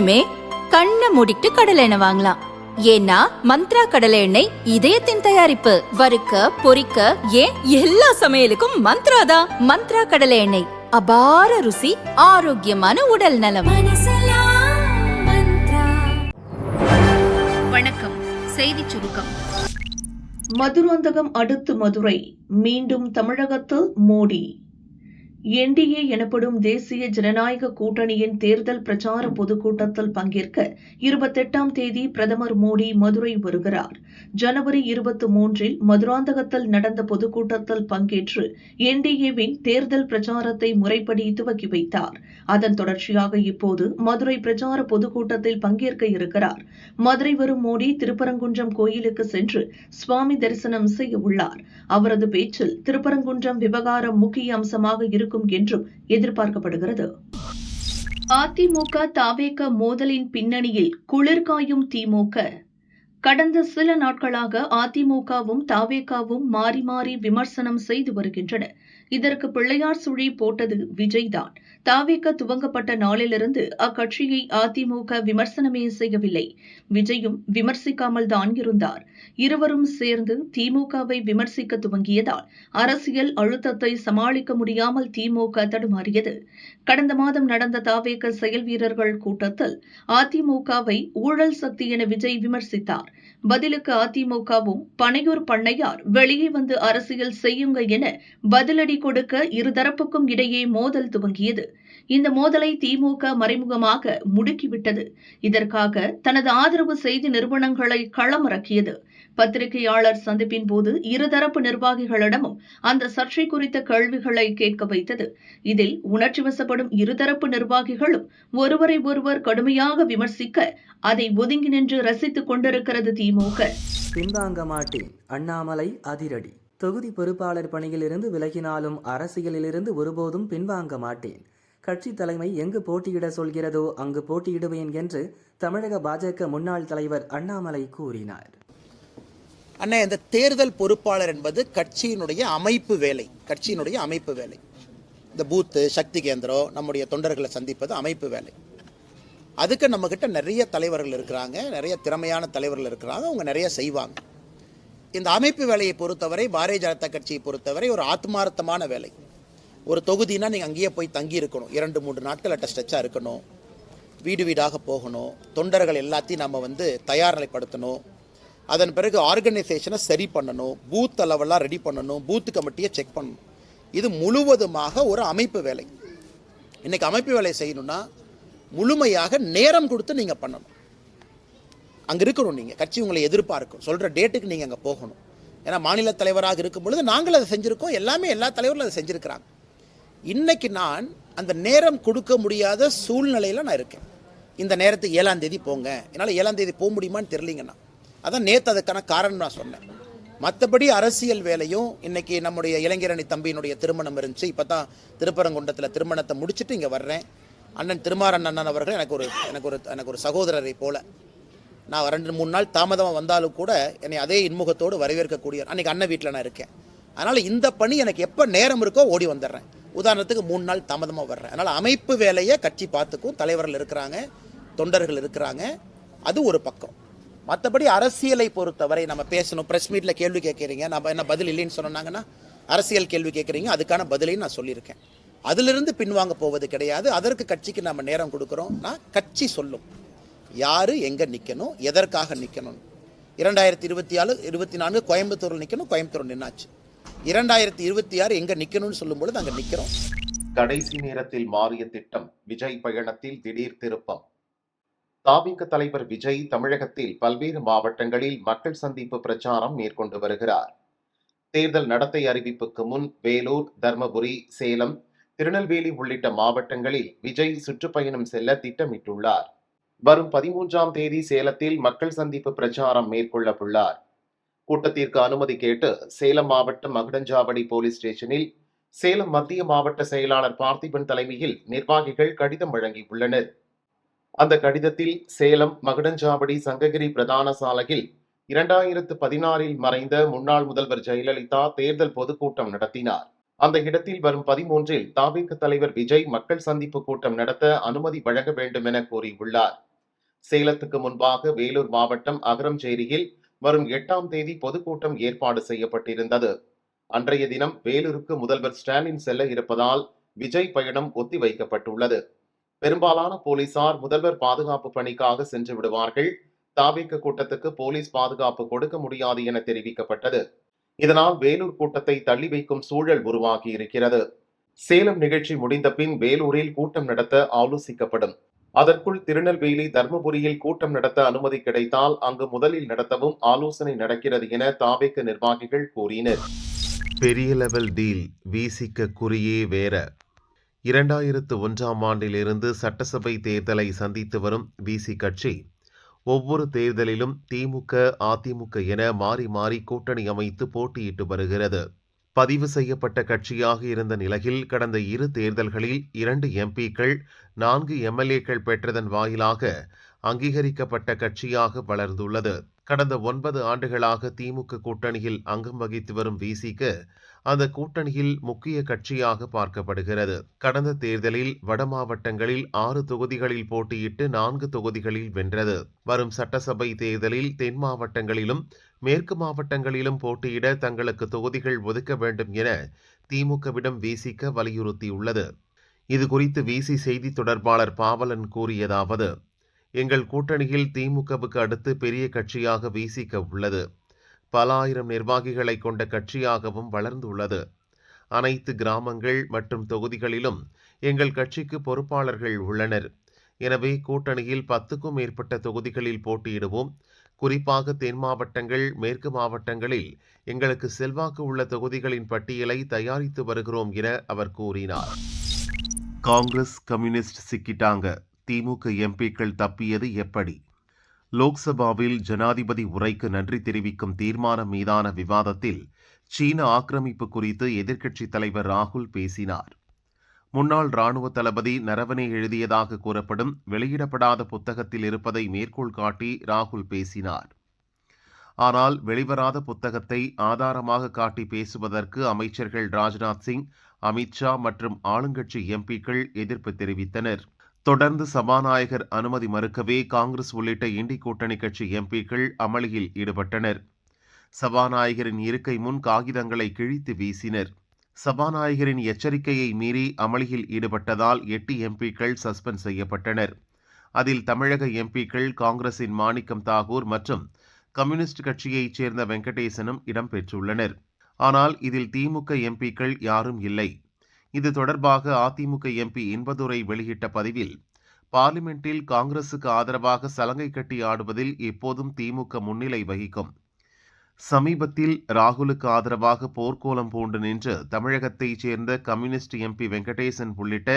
இனிமே கண்ணை மூடிட்டு கடலை எண்ணெய் வாங்கலாம். ஏன்னா மந்த்ரா கடலை எண்ணெய் இதயத்தின் தயாரிப்பு. வறுக்க பொரிக்க ஏன் எல்லா சமையலுக்கும் மந்த்ரா தான். மந்த்ரா கடலை எண்ணெய், அபார ருசி, ஆரோக்கியமான உடல் நலம். வணக்கம். செய்தி சுருக்கம். மதுராந்தகம் அடுத்து மதுரை, மீண்டும் தமிழகத்தில் மோடி. என்டிஏ எனப்படும் தேசிய ஜனநாயக கூட்டணியின் தேர்தல் பிரச்சார பொதுக்கூட்டத்தில் பங்கேற்க 28ஆம் தேதி பிரதமர் மோடி மதுரை வருகிறார். ஜனவரி 23 மதுராந்தகத்தில் நடந்த பொதுக்கூட்டத்தில் பங்கேற்று என்டிஏவின் தேர்தல் பிரச்சாரத்தை முறைப்படி துவக்கி வைத்தார். அதன் தொடர்ச்சியாக இப்போது மதுரை பிரச்சார பொதுக்கூட்டத்தில் பங்கேற்க இருக்கிறார். மதுரை வரும் மோடி திருப்பரங்குன்றம் கோயிலுக்கு சென்று சுவாமி தரிசனம் செய்ய உள்ளார். அவரது பேச்சில் திருப்பரங்குன்றம் விவகாரம் முக்கிய அம்சமாக இருக்கும் என்றும் எதிர்பார்க்கப்படுகிறது. அதிமுக தாவேக மோதலின் பின்னணியில் குளிர்காயும் திமுக. கடந்த சில நாட்களாக அதிமுகவும் தாவேகாவும் மாறி மாறி விமர்சனம் செய்து வருகின்றன. இதற்கு பிள்ளையார் சுழி போட்டது விஜய்தான். தாவேக துவங்கப்பட்ட நாளிலிருந்து அக்கட்சியை அதிமுக விமர்சனமே செய்யவில்லை. விஜயும் விமர்சிக்காமல் தான் இருந்தார். இருவரும் சேர்ந்து திமுகவை விமர்சிக்க துவங்கியதால் அரசியல் அழுத்தத்தை சமாளிக்க முடியாமல் திமுக தடுமாறியது. கடந்த மாதம் நடந்த தாவேக செயல் வீரர்கள் கூட்டத்தில் அதிமுகவை ஊழல் சக்தி என விஜய் விமர்சித்தார். பதிலுக்கு அதிமுகவும் பனையூர் பண்ணையார் வெளியே வந்து அரசியல் செய்யுங்க என பதிலடி கொடுக்க இருதரப்புக்கும் இடையே மோதல் துவங்கியது. இந்த மோதலை திமுக மறைமுகமாக முடுக்கிவிட்டது. இதற்காக தனது ஆதரவு செய்தி நிறுவனங்களை களமிறக்கியது. பத்திரிகையாளர் சந்திப்பின் போது இருதரப்பு நிர்வாகிகளிடமும் அந்த சர்ச்சை குறித்த கேள்விகளை கேட்க வைத்தது. இதில் உணர்ச்சி வசப்படும் இருதரப்பு நிர்வாகிகளும் ஒருவரை ஒருவர் கடுமையாக விமர்சிக்க அதை ஒதுங்கி நின்று ரசித்துக் கொண்டிருக்கிறது திமுக. பின்வாங்க மாட்டேன், அண்ணாமலை அதிரடி. தொகுதி பொறுப்பாளர் பணியிலிருந்து விலகினாலும் அரசியலிலிருந்து ஒருபோதும் பின்வாங்க மாட்டேன். கட்சி தலைமை எங்கு போட்டியிட சொல்கிறதோ அங்கு போட்டியிடுவேன் என்று தமிழக பாஜக முன்னாள் தலைவர் அண்ணாமலை கூறினார். அண்ணா, இந்த தேர்தல் பொறுப்பாளர் என்பது கட்சியினுடைய அமைப்பு வேலை. இந்த பூத்து சக்தி கேந்திரம் நம்முடைய தொண்டர்களை சந்திப்பது அமைப்பு வேலை. அதுக்கு நம்மக்கிட்ட நிறைய தலைவர்கள் இருக்கிறாங்க, நிறைய திறமையான தலைவர்கள் இருக்கிறாங்க, அவங்க நிறைய செய்வாங்க. இந்த அமைப்பு வேலையை பொறுத்தவரை பாரதிய ஜனதா கட்சியை பொறுத்தவரை ஒரு ஆத்மார்த்தமான வேலை. ஒரு தொகுதினா நீங்கள் அங்கேயே போய் தங்கி இருக்கணும், 2-3 நாட்கள் ஸ்ட்ரெச்சாக இருக்கணும், வீடு வீடாக போகணும், தொண்டர்கள் எல்லாத்தையும் நம்ம தயார் நிலைப்படுத்தணும், அதன் பிறகு ஆர்கனைசேஷனை சரி பண்ணணும், பூத் அளவெல்லாம் ரெடி பண்ணணும், பூத் கமிட்டியை செக் பண்ணணும். இது முழுவதுமாக ஒரு அமைப்பு வேலை. இன்றைக்கி அமைப்பு வேலை செய்யணும்னா முழுமையாக நேரம் கொடுத்து நீங்கள் பண்ணணும். அங்கே இருக்கணும், நீங்கள் கட்சி உங்களை எதிர்பார்க்கும், சொல்கிற டேட்டுக்கு நீங்கள் அங்கே போகணும். ஏன்னா மாநில தலைவராக இருக்கும் பொழுது நாங்கள் அதை செஞ்சுருக்கோம், எல்லா தலைவர்களும் அதை செஞ்சுருக்கிறாங்க. இன்றைக்கி நான் அந்த நேரம் கொடுக்க முடியாத சூழ்நிலையில் நான் இருக்கேன். இந்த நேரத்துக்கு 7ஆம் தேதி போங்க, என்னால் 7ஆம் தேதி போக முடியுமான்னு தெரியலிங்கண்ணா. அதான் நேற்று அதுக்கான காரணம் நான் சொன்னேன். மற்றபடி அரசியல் வேலையும் இன்றைக்கி நம்முடைய இளைஞரணி தம்பியினுடைய திருமணம் இருந்துச்சு. இப்போ தான் திருப்பரங்குன்றத்தில் திருமணத்தை முடிச்சுட்டு இங்கே வர்றேன். அண்ணன் திருமாறன் அண்ணன் அவர்கள் எனக்கு ஒரு சகோதரரை போல. நான் 2-3 நாள் தாமதமாக வந்தாலும் கூட என்னை அதே இன்முகத்தோடு வரவேற்கக்கூடிய அன்றைக்கி அண்ணன் வீட்டில் நான் இருக்கேன். அதனால் இந்த பணி எனக்கு எப்போ நேரம் இருக்கோ ஓடி வந்துடுறேன். உதாரணத்துக்கு 3 நாள் தாமதமாக வர்றேன். அதனால் அமைப்பு வேலையை கட்சி பார்த்துக்கும், தலைவர்கள் இருக்கிறாங்க, தொண்டர்கள் இருக்கிறாங்க, அது ஒரு பக்கம். மற்றபடி அரசியலை பொறுத்தவரை நம்ம பேசணும். ப்ரெஸ் மீட்டில் கேள்வி கேட்குறீங்க, நம்ம என்ன பதில் இல்லைன்னு சொன்னாங்கன்னா அரசியல் கேள்வி கேட்குறீங்க, அதுக்கான பதிலையும் நான் சொல்லியிருக்கேன். அதிலிருந்து பின்வாங்க போவது கிடையாது. அதற்கு கட்சிக்கு நம்ம நேரம் கொடுக்குறோம். நான் கட்சி சொல்லும் யார் எங்கே நிற்கணும், எதற்காக நிற்கணும். 2024 கோயம்புத்தூரில் நிற்கணும், கோயம்புத்தூர் நின்னாச்சு. 2026 எங்கே நிற்கணும்னு சொல்லும்பொழுது அங்கே நிற்கிறோம். கடைசி நேரத்தில் மாறிய திட்டம், விஜய் பயணத்தில் திடீர் திருப்பம். தாவிக தலைவர் விஜய் தமிழகத்தில் பல்வேறு மாவட்டங்களில் மக்கள் சந்திப்பு பிரச்சாரம் மேற்கொண்டு வருகிறார். தேர்தல் நடத்தை அறிவிப்புக்கு முன் வேலூர், தர்மபுரி, சேலம், திருநெல்வேலி உள்ளிட்ட மாவட்டங்களில் விஜய் சுற்றுப்பயணம் செல்ல திட்டமிட்டுள்ளார். வரும் 13ஆம் தேதி சேலத்தில் மக்கள் சந்திப்பு பிரச்சாரம் மேற்கொள்ள உள்ளார். கூட்டத்திற்கு அனுமதி கேட்டு சேலம் மாவட்டம் மகுடஞ்சாவடி போலீஸ் ஸ்டேஷனில் சேலம் மத்திய மாவட்ட செயலாளர் பார்த்திபன் தலைமையில் நிர்வாகிகள் கடிதம் வழங்கியுள்ளனர். அந்த கடிதத்தில் சேலம் மகுடஞ்சாவடி சங்ககிரி பிரதான சாலையில் 2016 மறைந்த முன்னாள் முதல்வர் ஜெயலலிதா தேர்தல் பொதுக்கூட்டம் நடத்தினார். அந்த இடத்தில் வரும் 13 தாவேக தலைவர் விஜய் மக்கள் சந்திப்பு கூட்டம் நடத்த அனுமதி வழங்க வேண்டும் என கோரியுள்ளார். சேலத்துக்கு முன்பாக வேலூர் மாவட்டம் அகரம்சேரியில் வரும் 8ஆம் தேதி பொதுக்கூட்டம் ஏற்பாடு செய்யப்பட்டிருந்தது. அன்றைய தினம் வேலூருக்கு முதல்வர் ஸ்டாலின் செல்ல இருப்பதால் விஜய் பயணம் ஒத்திவைக்கப்பட்டுள்ளது. பெரும்பாலான போலீசார் முதல்வர் பாதுகாப்பு பணிக்காக சென்று விடுவார்கள். தாவேக கூட்டத்துக்கு போலீஸ் பாதுகாப்பு கொடுக்க முடியாது என தெரிவிக்கப்பட்டது. இதனால் வேலூர் கூட்டத்தை தள்ளி வைக்கும் சூழல் உருவாகி இருக்கிறது. சேலம் நிகழ்ச்சி முடிந்த பின் வேலூரில் கூட்டம் நடத்த ஆலோசிக்கப்படும். அதற்குள் திருநெல்வேலி, தர்மபுரியில் கூட்டம் நடத்த அனுமதி கிடைத்தால் அங்கு முதலில் நடத்தவும் ஆலோசனை நடக்கிறது என தாவேக நிர்வாகிகள் கூறினர். பெரிய லெவல் டீல், விசிக குறியே வேற. 2001ஆம் ஆண்டிலிருந்து சட்டசபை தேர்தலை சந்தித்து வரும் விசி கட்சி ஒவ்வொரு தேர்தலிலும் திமுக, அதிமுக என மாறி மாறி கூட்டணி அமைத்து போட்டியிட்டு வருகிறது. பதிவு செய்யப்பட்ட கட்சியாக இருந்த நிலையில் கடந்த 2 தேர்தல்களில் 2 எம்பிக்கள், 4 எம்எல்ஏக்கள் பெற்றதன் வாயிலாக அங்கீகரிக்கப்பட்ட கட்சியாக வளர்ந்துள்ளது. கடந்த 9 ஆண்டுகளாக திமுக கூட்டணியில் அங்கம் வகித்து வரும் விசிக அந்த கூட்டணியில் முக்கிய கட்சியாக பார்க்கப்படுகிறது. கடந்த தேர்தலில் வட மாவட்டங்களில் 6 தொகுதிகளில் போட்டியிட்டு 4 தொகுதிகளில் வென்றது. வரும் சட்டசபை தேர்தலில் தென் மாவட்டங்களிலும் மேற்கு மாவட்டங்களிலும் போட்டியிட தங்களுக்கு தொகுதிகள் ஒதுக்க வேண்டும் என திமுகவிடம் விசிக வலியுறுத்தியுள்ளது. இதுகுறித்து விசி செய்தி தொடர்பாளர் பாவலன் கூறியதாவது: எங்கள் கூட்டணியில் திமுகவுக்கு அடுத்து பெரிய கட்சியாக விசிக உள்ளது. பல ஆயிரம் நிர்வாகிகளை கொண்ட கட்சியாகவும் வளர்ந்துள்ளது. அனைத்து கிராமங்கள் மற்றும் தொகுதிகளிலும் எங்கள் கட்சிக்கு பொறுப்பாளர்கள் உள்ளனர். எனவே கூட்டணியில் 10க்கும் மேற்பட்ட தொகுதிகளில் போட்டியிடுவோம். குறிப்பாக தென் மாவட்டங்கள், மேற்கு மாவட்டங்களில் எங்களுக்கு செல்வாக்கு உள்ள தொகுதிகளின் பட்டியலை தயாரித்து வருகிறோம் என அவர் கூறினார். காங்கிரஸ், கம்யூனிஸ்ட் சிக்கிட்டாங்க. திமுக எம்பிக்கள் தப்பியது எப்படி? லோக்சபாவில் ஜனாதிபதி உரைக்கு நன்றி தெரிவிக்கும் தீர்மானம் மீதான விவாதத்தில் சீன ஆக்கிரமிப்பு குறித்து எதிர்க்கட்சித் தலைவர் ராகுல் பேசினார். முன்னாள் ராணுவ தளபதி நரவனே எழுதியதாக கூறப்படும் வெளியிடப்படாத புத்தகத்தில் இருப்பதை மேற்கோள் காட்டி ராகுல் பேசினார். ஆனால் வெளிவராத புத்தகத்தை ஆதாரமாக காட்டி பேசுவதற்கு அமைச்சர்கள் ராஜ்நாத் சிங், அமித்ஷா மற்றும் ஆளுங்கட்சி எம்பிக்கள் எதிர்ப்பு தெரிவித்தனர். தொடர்ந்து சபாநாயகர் அனுமதி மறுக்கவே காங்கிரஸ் உள்ளிட்ட இண்டி கூட்டணி கட்சி எம்பிக்கள் அமளியில் ஈடுபட்டனர். சபாநாயகரின் இருக்கை முன் காகிதங்களை கிழித்து வீசினர். சபாநாயகரின் எச்சரிக்கையை மீறி அமளியில் ஈடுபட்டதால் 8 எம்பிக்கள் சஸ்பெண்ட் செய்யப்பட்டனர். அதில் தமிழக எம்பிக்கள் காங்கிரசின் மாணிக்கம் தாகூர் மற்றும் கம்யூனிஸ்ட் கட்சியைச் சேர்ந்த வெங்கடேசனும் இடம்பெற்றுள்ளனர். ஆனால் இதில் திமுக எம்பிக்கள் யாரும் இல்லை. இது தொடர்பாக அதிமுக எம்பி இன்பதுரை வெளியிட்ட பதிவில், பார்லிமெண்டில் காங்கிரசுக்கு ஆதரவாக சலங்கை கட்டி ஆடுவதில் எப்போதும் திமுக முன்னிலை வகிக்கும். சமீபத்தில் ராகுலுக்கு ஆதரவாக போர்க்கோலம் பூண்டு நின்று தமிழகத்தைச் சேர்ந்த கம்யூனிஸ்ட் எம்பி வெங்கடேசன் உள்ளிட்ட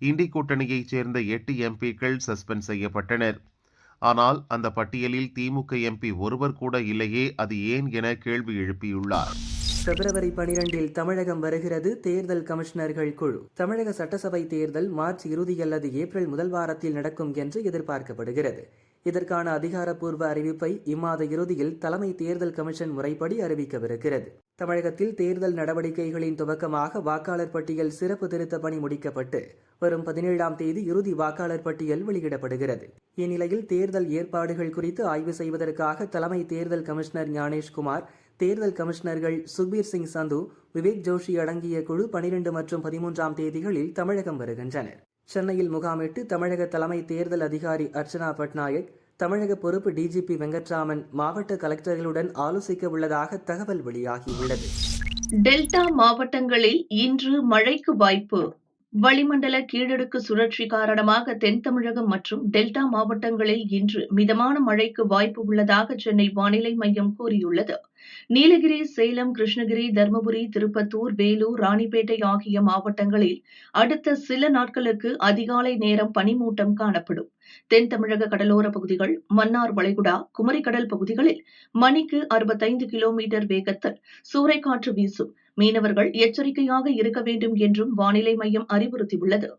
இண்டி கூட்டணியைச் சேர்ந்த 8 எம்பிக்கள் சஸ்பெண்ட் செய்யப்பட்டனர். ஆனால் அந்த பட்டியலில் திமுக எம்பி ஒருவர் கூட இல்லையே, அது ஏன் என கேள்வி எழுப்பியுள்ளார். பிப்ரவரி 12 தமிழகம் வருகிறது தேர்தல் கமிஷனர்கள் குழு. தமிழக சட்டசபை தேர்தல் மார்ச் இறுதி அல்லது ஏப்ரல் முதல் வாரத்தில் நடக்கும் என்று எதிர்பார்க்கப்படுகிறது. இதற்கான அதிகாரப்பூர்வ அறிவிப்பை இம்மாத இறுதியில் தலைமை தேர்தல் கமிஷன் முறைப்படி அறிவிக்கவிருக்கிறது. தமிழகத்தில் தேர்தல் நடவடிக்கைகளின் துவக்கமாக வாக்காளர் பட்டியல் சிறப்பு திருத்த பணி முடிக்கப்பட்டு வரும் 17ஆம் தேதி இறுதி வாக்காளர் பட்டியல் வெளியிடப்படுகிறது. இந்நிலையில் தேர்தல் ஏற்பாடுகள் குறித்து ஆய்வு செய்வதற்காக தலைமை தேர்தல் கமிஷனர் ஞானேஷ்குமார், தேர்தல் கமிஷனர்கள் சுக்பீர் சிங் சந்து, விவேக் ஜோஷி அடங்கிய குழு 12 மற்றும் 13ஆம் தேதிகளில் தமிழகம் வருகின்றனர். சென்னையில் முகாமிட்டு தமிழக தலைமை தேர்தல் அதிகாரி அர்ச்சனா பட்நாயக், தமிழக பொறுப்பு டிஜிபி வெங்கட்ராமன் மாவட்ட கலெக்டர்களுடன் ஆலோசிக்க உள்ளதாக தகவல் வெளியாகியுள்ளது. டெல்டா மாவட்டங்களில் இன்று மழைக்கு வாய்ப்பு. வளிமண்டல கீழடுக்கு சுழற்சி காரணமாக தென் தமிழகம் மற்றும் டெல்டா மாவட்டங்களில் இன்று மிதமான மழைக்கு வாய்ப்பு உள்ளதாக சென்னை வானிலை மையம் கூறியுள்ளது. நீலகிரி, சேலம், கிருஷ்ணகிரி, தருமபுரி, திருப்பத்தூர், வேலூர், ராணிப்பேட்டை ஆகிய மாவட்டங்களில் அடுத்த சில நாட்களுக்கு அதிகாலை நேரம் பனிமூட்டம் காணப்படும். தென் தமிழக கடலோர பகுதிகள், மன்னார் வளைகுடா, குமரிக்கடல் பகுதிகளில் மணிக்கு 65 கிலோமீட்டர் வேகத்தில் சூறைக்காற்று வீசும். மீனவர்கள் எச்சரிக்கையாக இருக்க வேண்டும் என்றும் வானிலை மையம் அறிவுறுத்தியுள்ளது.